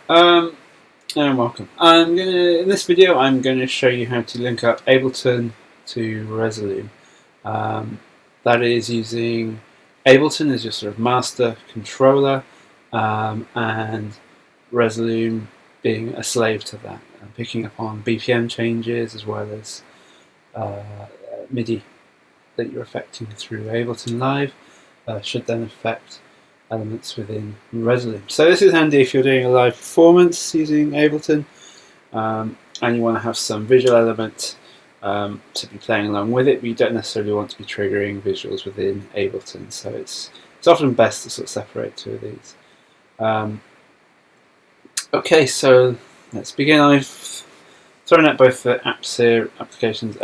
Um, and welcome. In this video, I'm going to show you how to link up Ableton to Resolume. Um, that is using Ableton as your sort of master controller, and Resolume being a slave to that, picking up on BPM changes as well as MIDI that you're affecting through Ableton Live should then affect elements within Resolume. So this is handy if you're doing a live performance using Ableton, and you want to have some visual element to be playing along with it, but you don't necessarily want to be triggering visuals within Ableton. So it's often best to sort of separate two of these. Okay, so let's begin. I've thrown out both the apps here, applications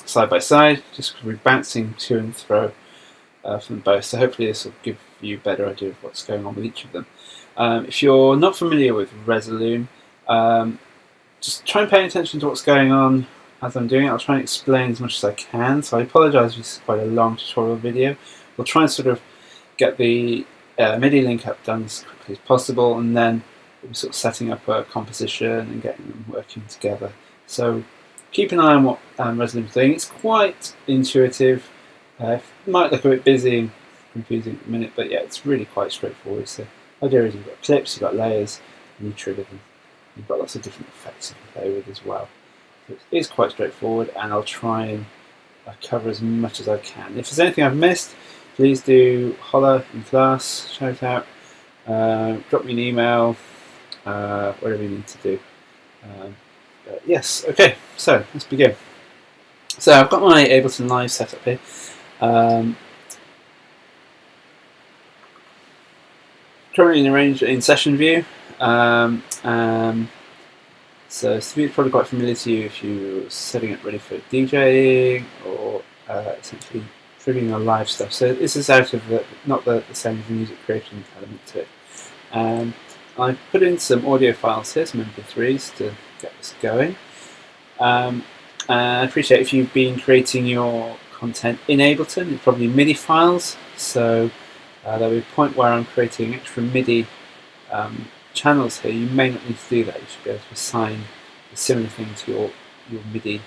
side by side, just because we're bouncing to and fro from both. So hopefully this will give you a better idea of what's going on with each of them. If you're not familiar with Resolume, just try and pay attention to what's going on as I'm doing it. I'll try and explain as much as I can. So I apologise if this is quite a long tutorial video. We'll try and sort of get the MIDI link up done as quickly as possible, and then we'll be sort of setting up a composition and getting them working together. So keep an eye on what Resolume's doing. It's quite intuitive. It might look a bit busy and confusing at the minute, but yeah, it's really quite straightforward. So the idea is you've got clips, you've got layers, and you trigger them. You've got lots of different effects you can play with as well. So it is quite straightforward, and I'll try and cover as much as I can. If there's anything I've missed, please do holler in class, shout out, drop me an email, whatever you need to do. Yes, okay, so let's begin. So I've got my Ableton Live set up here. Currently arranged in session view. So this view is probably quite familiar to you if you're setting it ready for DJing or essentially triggering on live stuff. So this is out of not the same as the music creation element to it. I've put in some audio files here, some MP3s to get this going. I appreciate if you've been creating your content in Ableton, it's probably MIDI files. So there'll be a point where I'm creating extra MIDI channels here. You may not need to do that. You should be able to assign a similar thing to your MIDI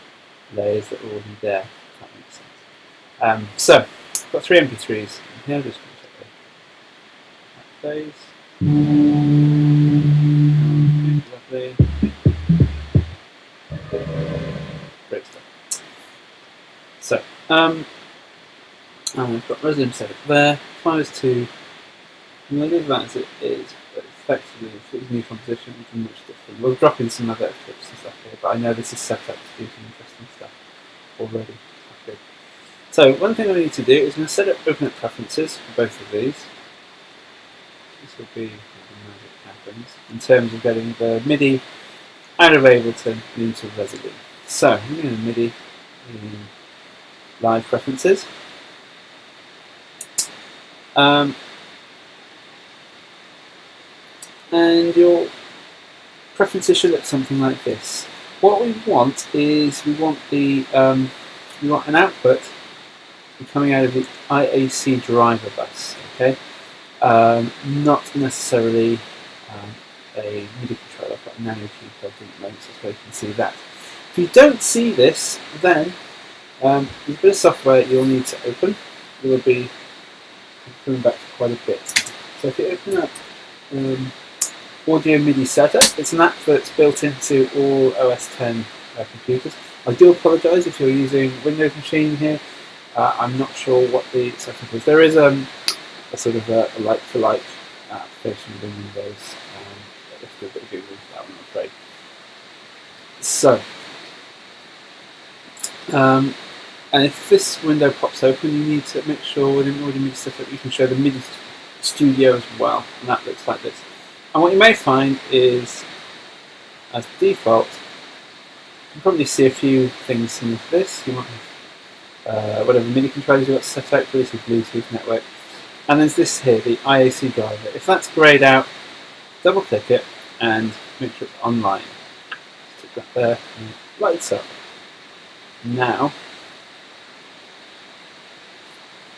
layers that are already there, if that makes sense. So I've got 3 MP3s here. Just going to take those. Lovely. Great stuff. So I've got Resolume set up there. If I was to, I'm going to leave that as it is, but effectively, if it was a new composition, we can much different. We'll drop in some other clips and stuff here, but I know this is set up to do some interesting stuff already. Okay. So one thing I need to do is I'm going to set up open up preferences for both of these. This will be how the magic happens in terms of getting the MIDI out of Ableton and into Resolume. So I'm going to MIDI in live preferences. And your preferences should look something like this. What we want is we want an output coming out of the IAC driver bus. Okay, not necessarily a MIDI controller. I've got a nano key plugged in at the moment, so you can see that. If you don't see this, then there's a bit of software you'll need to open. It will be coming back for quite a bit. So if you open up Audio MIDI Setup, it's an app that's built into all OS X computers. I do apologise if you're using Windows machine here. I'm not sure what the setup is. There is a sort of a like-for-like application within Windows. But let's do a bit of Google for that one, I'm afraid. So, and if this window pops open, you need to make sure within Audio MIDI Setup you can show the MIDI Studio as well, and that looks like this. And what you may find is, as default, you can probably see a few things similar to this. You might have whatever MIDI controllers you've got set up for this, your Bluetooth network. And there's this here, the IAC driver. If that's grayed out, double click it and make sure it's online. Stick that there and it lights up. Now,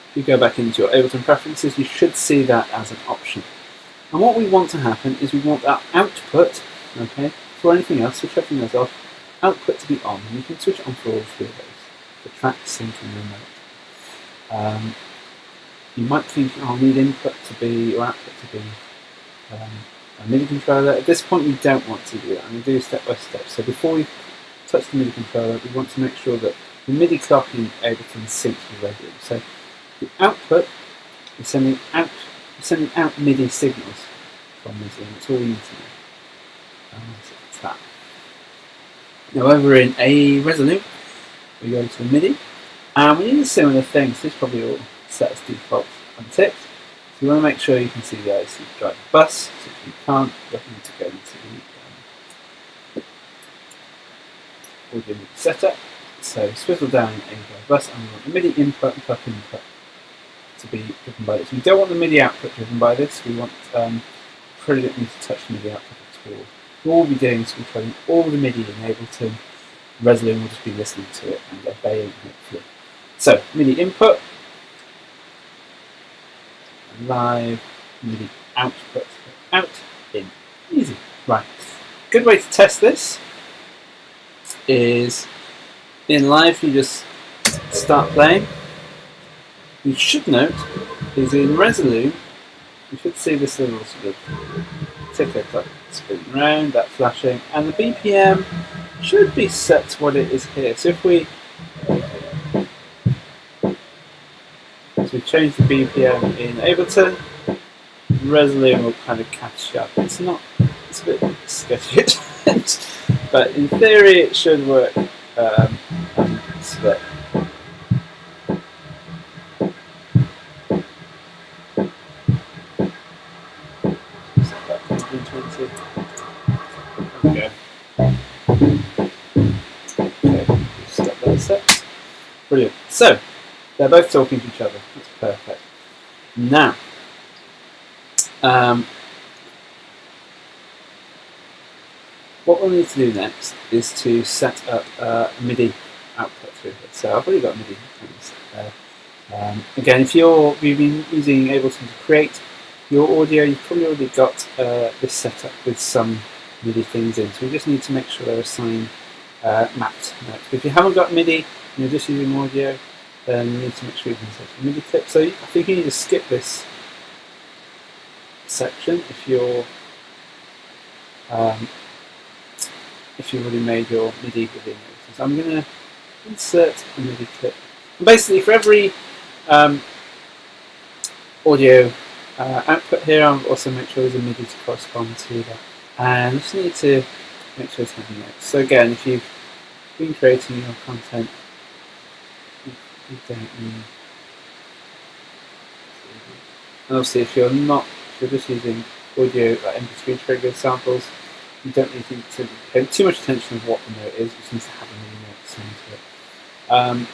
if you go back into your Ableton preferences, you should see that as an option. And what we want to happen is we want our output, okay, for anything else, switch everything else off, output to be on. And you can switch it on for all three of those, for track, sync and remote. You might think I'll need input to be, or output to be a MIDI controller. At this point we don't want to do that. I'm going to do step by step. So before we touch the MIDI controller, we want to make sure that the MIDI clock in Ableton syncs with Resolume. So the output is sending out MIDI signals from Resolume. That's all we need to know. So it's that. Now over in a Resolume, we go to MIDI, and we need a similar thing. So this is probably all set as default unticked. So you want to make sure you can see the IC driver bus. So if you can't, you need to go into the audio MIDI setup. So swivel down a driver bus, and we want the MIDI input and clock input to be driven by this. We don't want the MIDI output driven by this. We want probably don't need to touch the MIDI output at all. What we'll be doing is controlling all the MIDI in Ableton. Resolume will just be listening to it and obeying hopefully. So MIDI input, live, MIDI output, out, in, easy. Right. Good way to test this is in live. You just start playing. You should note is in Resolume, you should see this little sort of ticker clock spinning around, that flashing, and the BPM should be set to what it is here. So if we change the BPM in Ableton, Resolume will kind of catch up. It's a bit sketchy, but in theory it should work. Split. There we go. Okay, stop that set. Brilliant. So they're both talking to each other. That's perfect. Now, what we'll need to do next is to set up MIDI output through here. So I've already got MIDI there. Again, if you've been using Ableton to create your audio, you've probably already got this set up with some MIDI things in. So we just need to make sure they're assigned mapped. If you haven't got MIDI and you're just using audio, then you need to make sure you can set a MIDI clip. So I think you need to skip this section if you've already made your MIDI within it. So I'm going to insert a MIDI clip. And basically, for every audio output here, I'll also make sure there's a MIDI to correspond to that. And I just need to make sure it's having notes. So again, if you've been creating your content, you don't need. And obviously, if you're just using audio like MP3 trigger samples, you don't need to pay too much attention to what the note is. You just need to have a MIDI note assigned to it.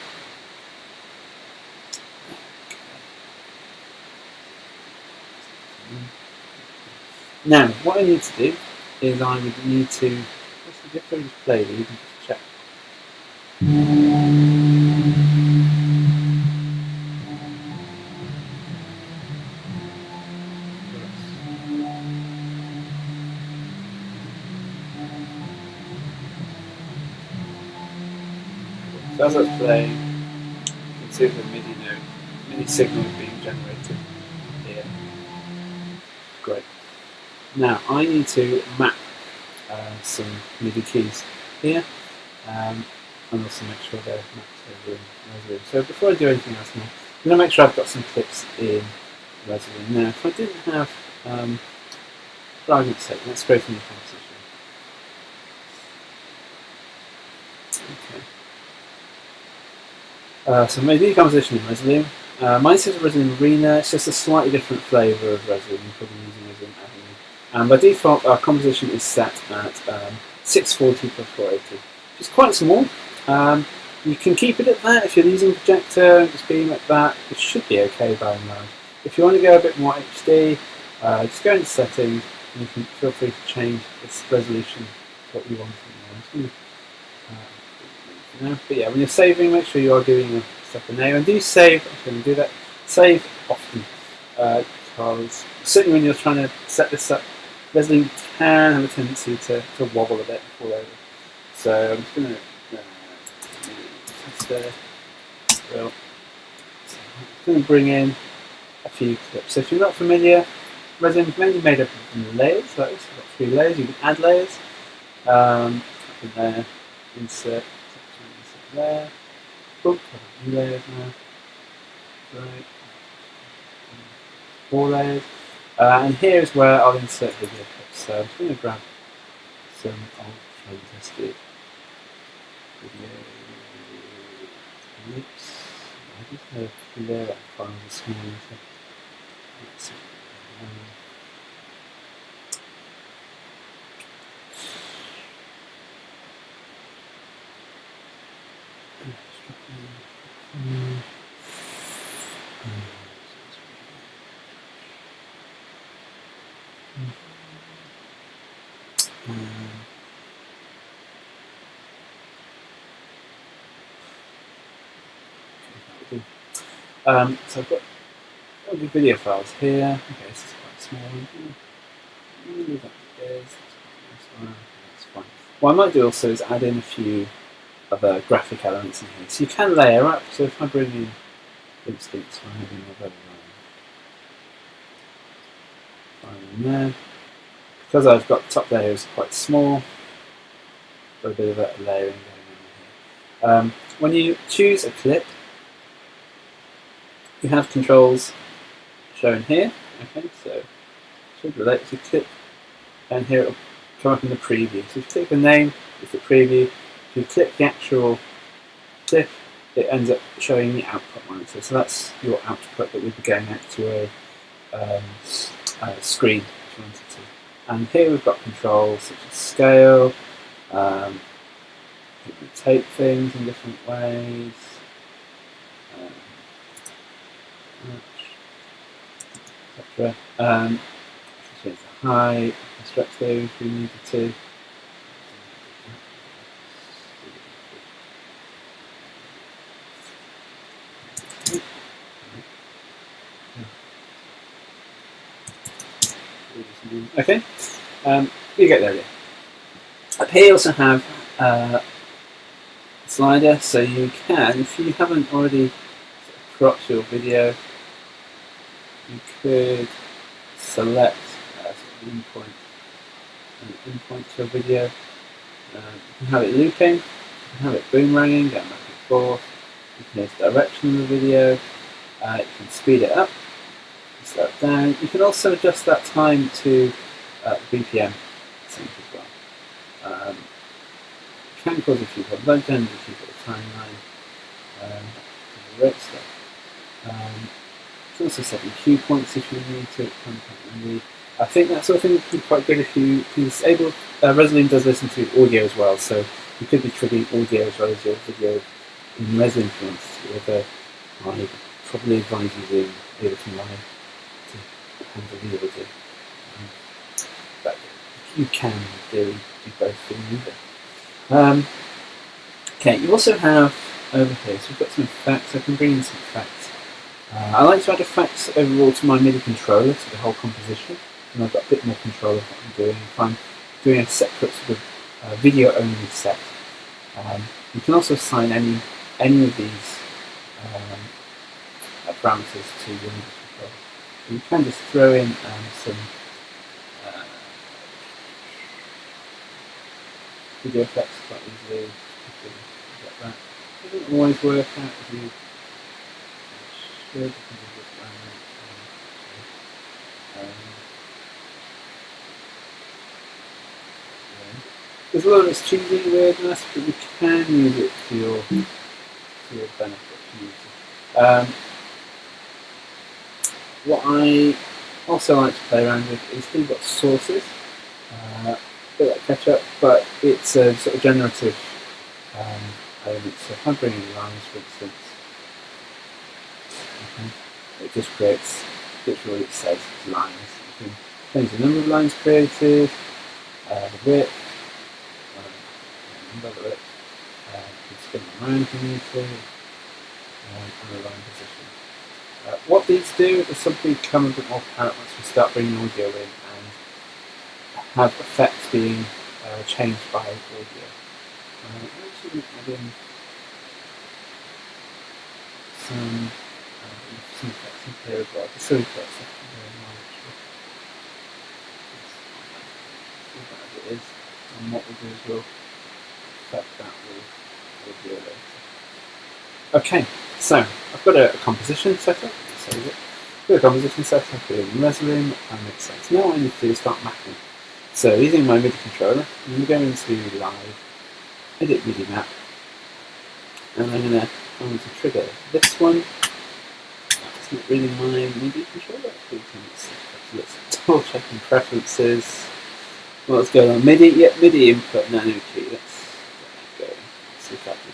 Now, what I need to do is I would need to. If I just play, you can just check. So as I was playing, you can see the MIDI signal being generated here. Great. Now I need to map some MIDI keys here, and also make sure they're mapped over in Resolume. So before I do anything else now, I'm going to make sure I've got some clips in Resolume. Now, if I didn't have, for argument's sake, let's create a new composition. Okay. So maybe a composition in Resolume. Mine says Resolume Arena. It's just a slightly different flavour of Resolume. You're probably using Resolume Avenue. And by default, our composition is set at 640 by 480, which is quite small. You can keep it at that if you're using a projector and just being like that. It should be okay by and large. If you want to go a bit more HD, just go into settings and you can feel free to change its resolution to what you want. But yeah, when you're saving, make sure you are doing your stuff in there. And do save, I'm going to do that, save often. because certainly when you're trying to set this up, Resolume can have a tendency to wobble a bit and fall over. So I'm just going to test there. So I'm going to bring in a few clips. So if you're not familiar, Resolume is mainly made up of layers like this. You've got 3 layers. You can add layers. Up in there, insert there. Boom, new layers now. Right. 4 layers. And here is where I'll insert video clips. So I'm just going to grab some old fantastic video clips. I just have clear that file this morning. Let's see. So I've got all the video files here. Okay, this is quite small. That's fine. What I might do also is add in a few other graphic elements in here. So you can layer up. So if I bring in, for instance, I'm having a file in there. Because I've got the top layer is quite small, got a bit of a layering going on here. When you choose a clip, you have controls shown here. Okay, so should relate to clip, and here it will come up in the preview. So if you click the name, it's the preview. If you click the actual clip, it ends up showing the output monitor. So that's your output that would be going out to a screen if you wanted to. And here we've got controls such as scale, you can take things in different ways, etc. Change the height, stretch those if we needed to. Okay, you get the idea. Up here you also have a slider, so you can, if you haven't already cropped your video, you could select an endpoint to a video. You can have it looping, you can have it boomeranging, going back and forth. You can use the direction of the video. You can speed it up, slow it down. You can also adjust that time to BPM sync as well. You can cause a few problems. Don't generally keep it a timeline. Rate stuff. You can also set your cue points if you need to. I think that sort of thing would be quite good if you disable. Resolume does listen to audio as well, so you could be triggering audio as well as your video in Resolume, for instance. I would probably advise using Ableton Live to handle the audio. But you can, in theory, do both in either. Okay, you also have over here, so we've got some effects. I can bring in some effects. I like to add effects overall to my MIDI controller, to the whole composition, and I've got a bit more control of what I'm doing. If I'm doing a separate sort of video-only set, you can also assign any of these parameters to your MIDI controller. You can just throw in some video effects quite easily. Like that. It doesn't always work out if you should. There's a lot of it's cheesy weirdness, but you can use it to your benefit. What I also like to play around with is you've got sources, a bit like Ketchup, but it's a sort of generative element. So if I bring in lines, for instance, it just creates literally, it says lines. You can change the number of lines created, the width, you can spin them around if you need to, and the line position. What these do is something become a bit more apparent once we start bringing audio in and have effects being changed by audio. Actually, add in some effects in here as well, just so we've got something going on actually. As it is, and what we'll do is we'll affect that with audio later. Okay, so I've got a composition set up. Save it. Got a composition set up in Resolume, and makes sense. Now what I need to do is start mapping. So using my MIDI controller, I'm going to go into Live, Edit MIDI Map, and I'm going to trigger this one. That's not really my MIDI controller. Let's double check in preferences. What's going on? MIDI, yeah, MIDI input, nano key. Let's go. Let's see if that does.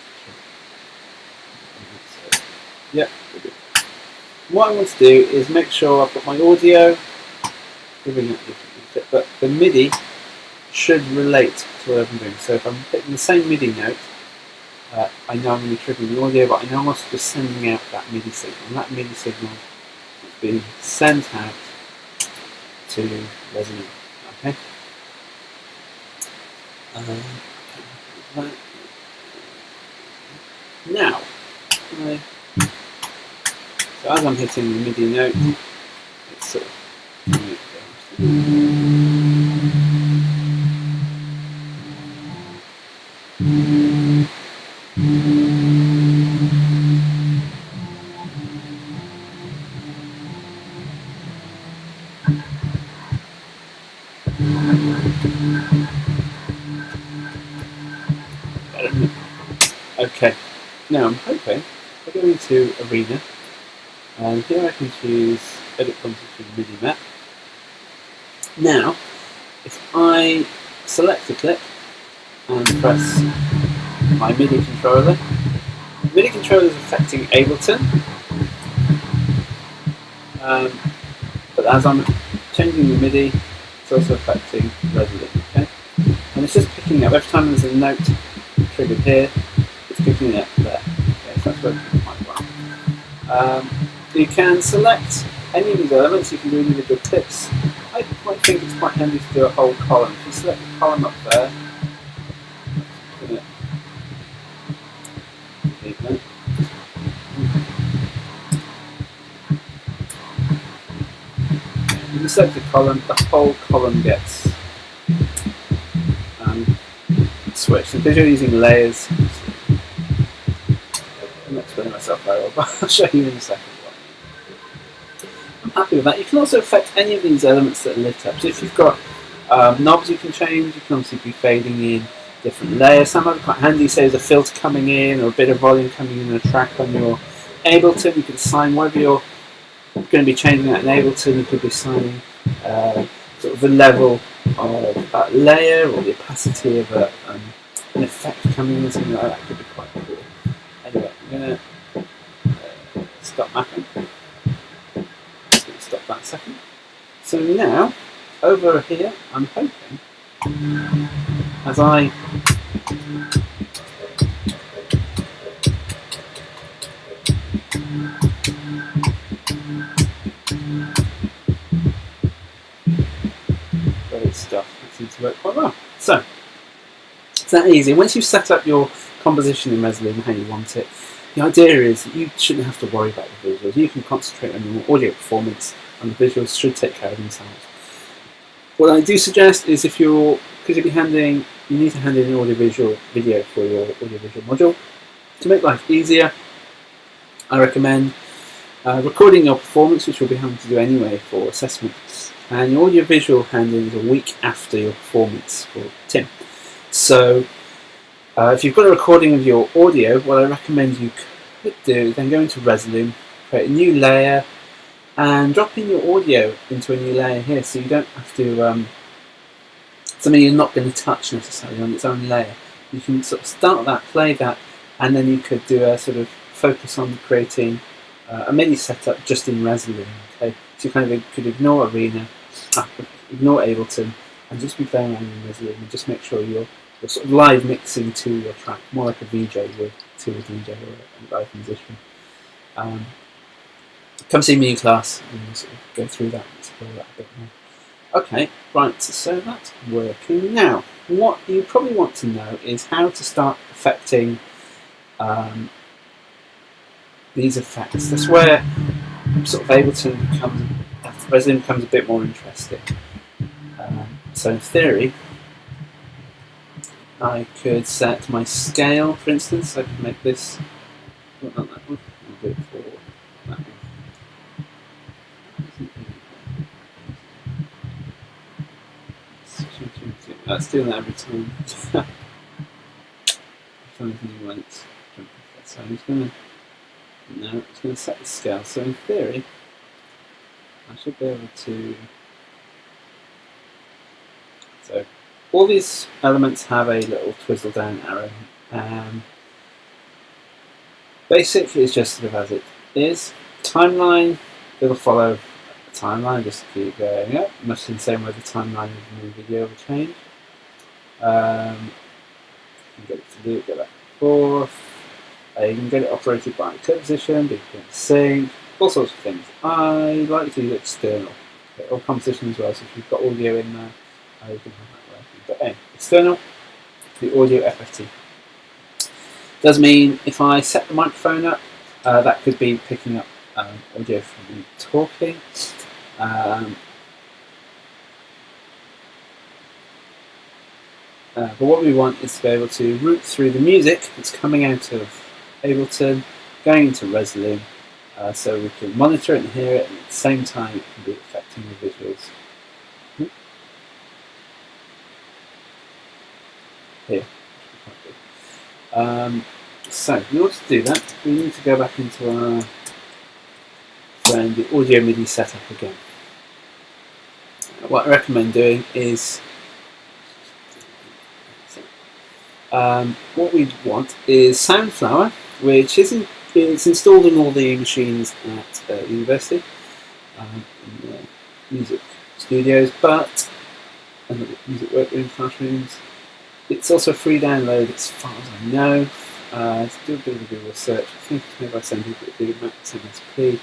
Yeah, we're good. What I want to do is make sure I've got my audio, but the MIDI should relate to what I'm doing. So if I'm hitting the same MIDI note, I know I'm going to be triggering the audio, but I know I'm also just sending out that MIDI signal. And that MIDI signal is being sent out to Resolume. Okay. Now, so as I'm hitting the MIDI note, it's sort of okay. Now I'm hoping I go into Arena. And here I can choose Edit Composition MIDI Map. Now, if I select the clip and press my MIDI controller, the MIDI controller is affecting Ableton, but as I'm changing the MIDI, it's also affecting Resolume. Okay? And it's just picking up, every time there's a note triggered here, it's picking it up there. Okay, so that's working quite well. You can select any of these elements, you can do individual clips. I might think it's quite handy to do a whole column. If you select the column up there, if you select the column, the whole column gets switched. So because you're using layers, I'm not explaining myself very well, but I'll show you in a second. I'm happy with that. You can also affect any of these elements that are lit up. So if you've got knobs you can change, you can obviously be fading in different layers. Some are quite handy, say there's a filter coming in or a bit of volume coming in a track on your Ableton. You can assign whatever you're going to be changing that in Ableton. You could be assigning sort of the level of that layer or the opacity of an effect coming in, something like that could be quite cool. Anyway, I'm going to stop mapping. Stop that a second. So now, over here, I'm hoping, as I great stuff, that seems to work quite well. So, it's that easy. Once you've set up your composition in Resolume and how you want it, the idea is that you shouldn't have to worry about the visuals. You can concentrate on your audio performance, and the visuals should take care of themselves. What I do suggest is because you need to hand in an audiovisual video for your audiovisual module. To make life easier, I recommend recording your performance, which we'll be having to do anyway for assessment, and your audiovisual hand-in is a week after your performance for Tim. So if you've got a recording of your audio, what I recommend you could do is then go into Resolume, create a new layer, and drop in your audio into a new layer here, so you don't have to something you're not going to touch necessarily on its own layer. You can sort of start that, play that, and then you could do a sort of focus on creating a MIDI setup just in Resolume. Okay, so you kind of could ignore Arena, ignore Ableton, and just be playing around in Resolume, and just make sure you're sort of live mixing to your track, more like a VJ would to a DJ or a live musician. come see me in class and sort of go through that and explore that a bit more. Okay, right, so that's working. Now, what you probably want to know is how to start affecting these effects. That's where sort of Ableton becomes, Resolume becomes a bit more interesting. So in theory, I could set my scale, for instance. I could make this, not that one, I'll do it for that one. It's doing that every time. So I'm just going to set the scale. So in theory, I should be able to. So all these elements have a little twizzle down arrow. Basic is just sort of as it is. Timeline, it'll follow a timeline, just keep going up, much in the same way the timeline of the video will change. You can get it to loop, go back and forth. You can get it operated by a clip position, be quick to sync, all sorts of things. I like to use external, or composition as well, so if you've got audio in there, you can have that working. But anyway, external, the audio FFT. Does mean if I set the microphone up, that could be picking up audio from me talking. But what we want is to be able to route through the music that's coming out of Ableton, going into Resolume, so we can monitor it and hear it, and at the same time it can be affecting the visuals. Here. So in order to do that, we need to go back into our the audio MIDI setup again. What I recommend doing is what we want is Soundflower, which it's installed in all the machines at university, in the music studios, but and the music workroom classrooms. It's also a free download, as far as I know. To do a bit of a Google search, I think it's made by some people that do Max MSP.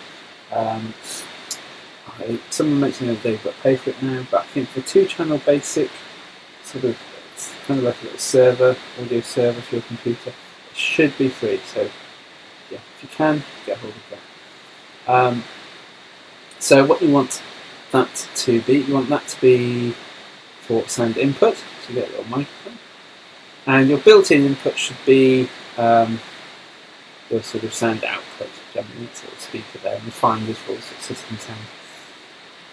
Someone mentioned the other day you've got to pay for it now, but I think for 2-channel basic, sort of, it's kind of like a little server, audio server for your computer, it should be free. So, yeah, if you can, get hold of that. So, what you want that to be, you want that to be for sound input, so you get a little microphone. And your built-in input should be your sort of sound output, generally, sort of speaker there, and the fine visual sort of system sound.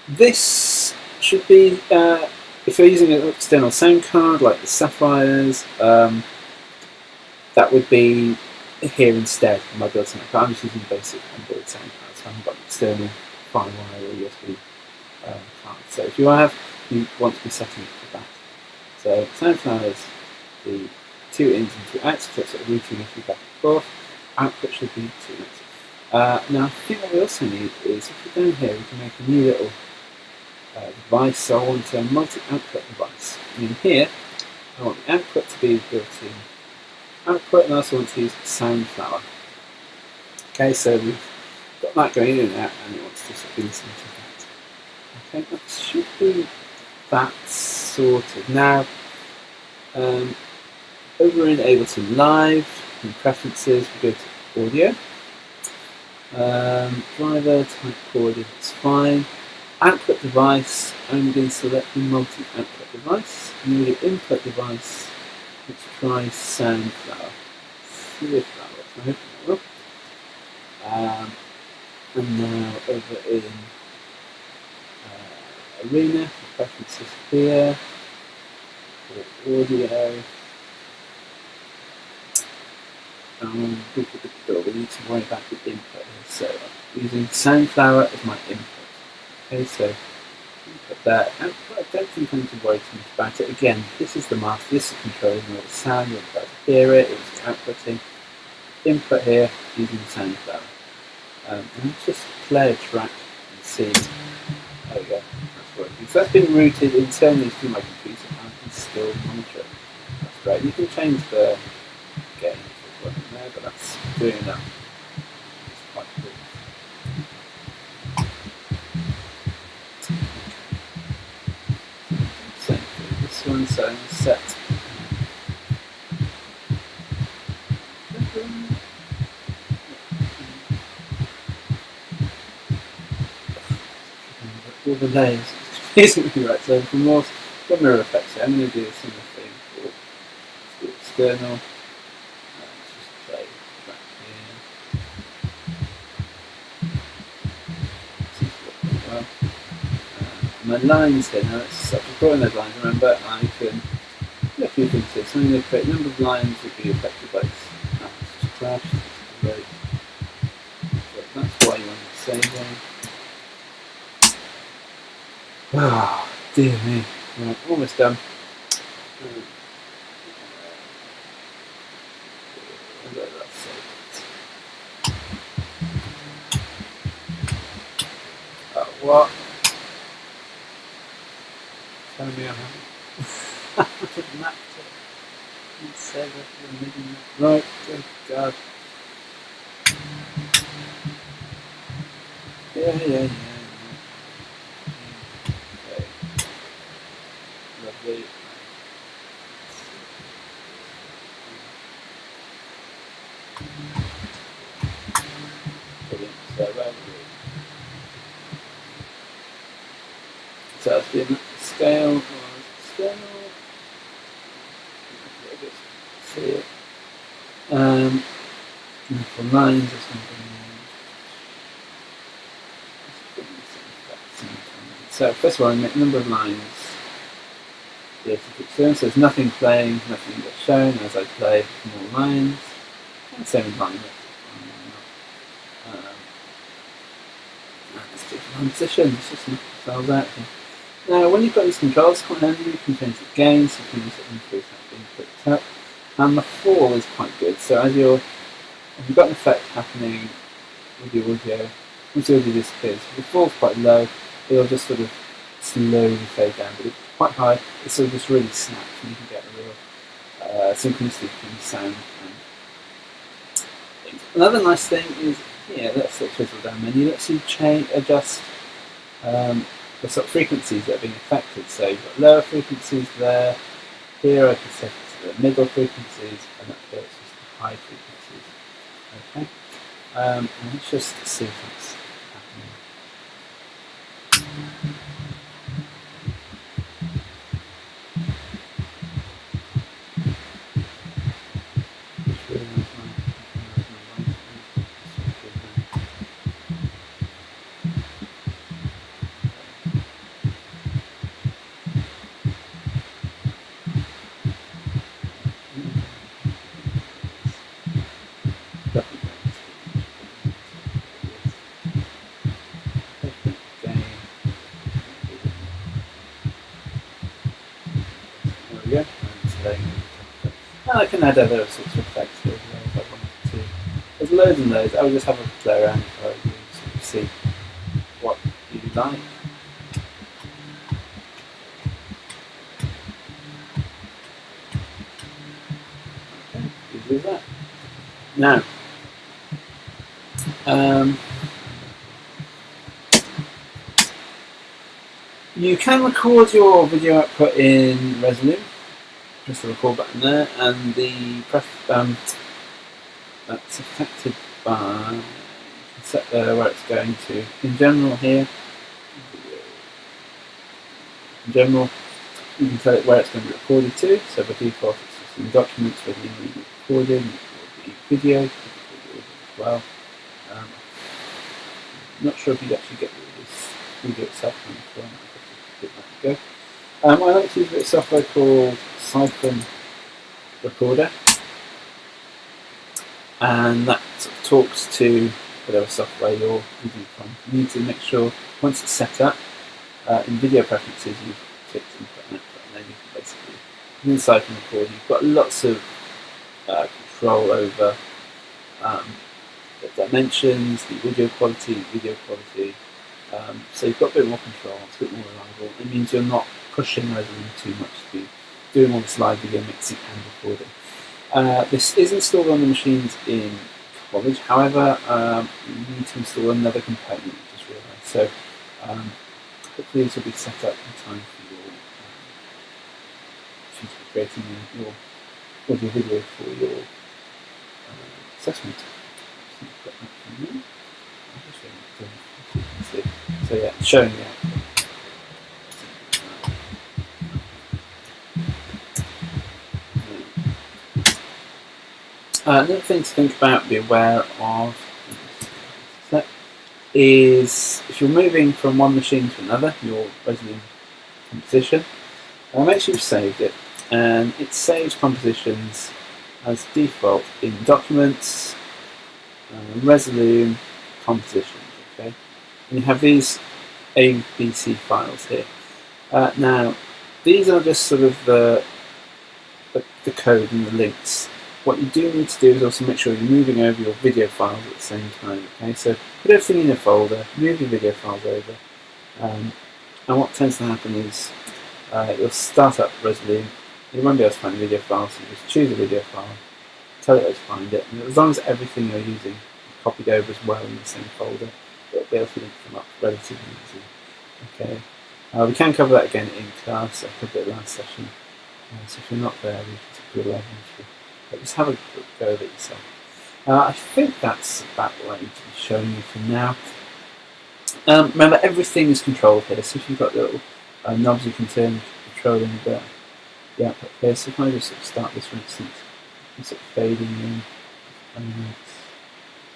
This should be, if you're using an external sound card like the Sapphires, that would be here instead of my built-in card. I'm just using basic onboard sound cards, so I haven't got an external fine wire or USB card. So if you want to be setting it for that. So Soundflower is the 2 ins and 2 outs, so sort of routing if you back and forth. Output should be 2 outs. Now I think what we also need is, if we're down here, we can make a new little device. So I want a multi-output device. And in here, I want the output to be built-in output, and I also want to use Soundflower. Okay, so we've got that going in and out, and it wants to sort of be listening to that. Okay, that should be that sorted. Now, over in Ableton Live, in Preferences, we go to Audio. Driver, type audio, that's fine. Output device, I'm going to select the multi-output device. And the input device, let's try Soundflower. See if that works. I hope it will. And now over in Arena, the preferences here for audio. We need to worry about the input here. So I'm using Soundflower as my input. Okay, so input there. Output, I don't think I need to worry too much about it. Again, this is the master, this is controlling all the sound, you're about to hear it, it's outputting. Input here using Soundflower. And let's just play a track and see. There we go, that's working. So that's been routed internally through my computer, and I can still monitor it. That's great. You can change the gain if it's working there, but that's doing enough. It's quite cool. this one, so I'm set. All the layers, it's confusing me, right? So for more mirror effects, I'm going to do a similar thing for the external. Let's just play back here. Well, my lines here, now let's start drawing those lines. Remember, I can do a few things here. So I'm going to create a number of lines that would be affected by this. Just crash, great. So that's why you want to save them. Oh, dear me. Right, almost done. What? Telling me I haven't mapped it. Save it. Right, good God. Yeah. Okay. Lovely. Brilliant. So that's been scale or external. See it. For lines or something. So first of all, I make a number of lines. Yeah, so there's nothing playing, nothing gets shown as I play more lines. And same with line width. Let's do line position. Let's just solve that. Now, when you've got these controls, quite handy, you can change the gain, so you can use it to increase that being picked up. And the fall is quite good. So as if you've got an effect happening with your audio, once the audio disappears, if the fall's quite low, it'll just sort of slowly fade down. But if it's quite high, it sort of just really snaps, and you can get a real synchronicity between sound and things. Another nice thing is here, let's twizzle down menu, lets you adjust the sort of frequencies that are being affected. So you've got lower frequencies there. Here I can set it to the middle frequencies, and up here it's just the high frequencies. Okay. And let's just see if it's happening. And I can add other sorts of effects here as well if I wanted to. There's loads and loads. I would just have a play around if I were you, sort of see what you like. Okay, easy as that. Now, you can record your video output in Resolume. Press the record button there, and the that's affected by set where it's going to. In general, here, you can tell it where it's going to be recorded to. So by default, it's just in documents where you need it recorded. It will be video as well. I'm not sure if you'd actually get this video itself. I'll give that a go. I like to use a bit of software called Siphon Recorder, and that sort of talks to whatever software you're using from. You need to make sure once it's set up, in video preferences you've clicked input and output, and then you can basically, in Siphon Recorder, you've got lots of control over the dimensions, the audio quality, video quality. So you've got a bit more control, it's a bit more reliable. It means you're not pushing Resolume too much to be doing all this live video mixing and recording. This is installed on the machines in college, however, you need to install another component, I just realised. So hopefully this will be set up in time for to be creating your audio video for your assessment. So yeah, showing you. Another thing to think about, be aware of, is if you're moving from one machine to another, your Resolume composition, make sure you've saved it, and it saves compositions as default in Documents, Resolume, Compositions. Okay, and you have these ABC files here. Now, these are just sort of the code and the links. What you do need to do is also make sure you're moving over your video files at the same time. Okay, so put everything in a folder, move your video files over, and what tends to happen is you'll start up Resolume. You won't be able to find the video file, so you just choose a video file, tell it where to find it, and as long as everything you're using is copied over as well in the same folder, it'll be able to link them up relatively easily. Okay, we can cover that again in class. I covered it last session, so if you're not there, we can take your level through. But just have a quick go of it yourself. I think that's about what I need to be showing you for now. Remember, everything is controlled here, so if you've got little knobs you can turn controlling the output here. So if I just sort of start this, for instance, and sort of fading in,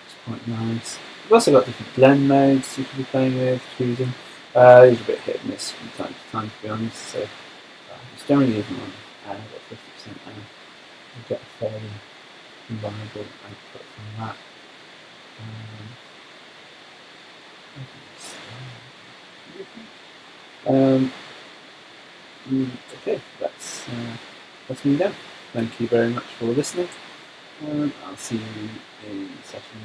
it's quite nice. We've also got different blend modes you can be playing with, choosing. These are a bit hit and miss from time to time, to be honest. So it's generally using one about 50% out. You get a fairly reliable output from that. Okay, that's me done. Thank you very much for listening. I'll see you in session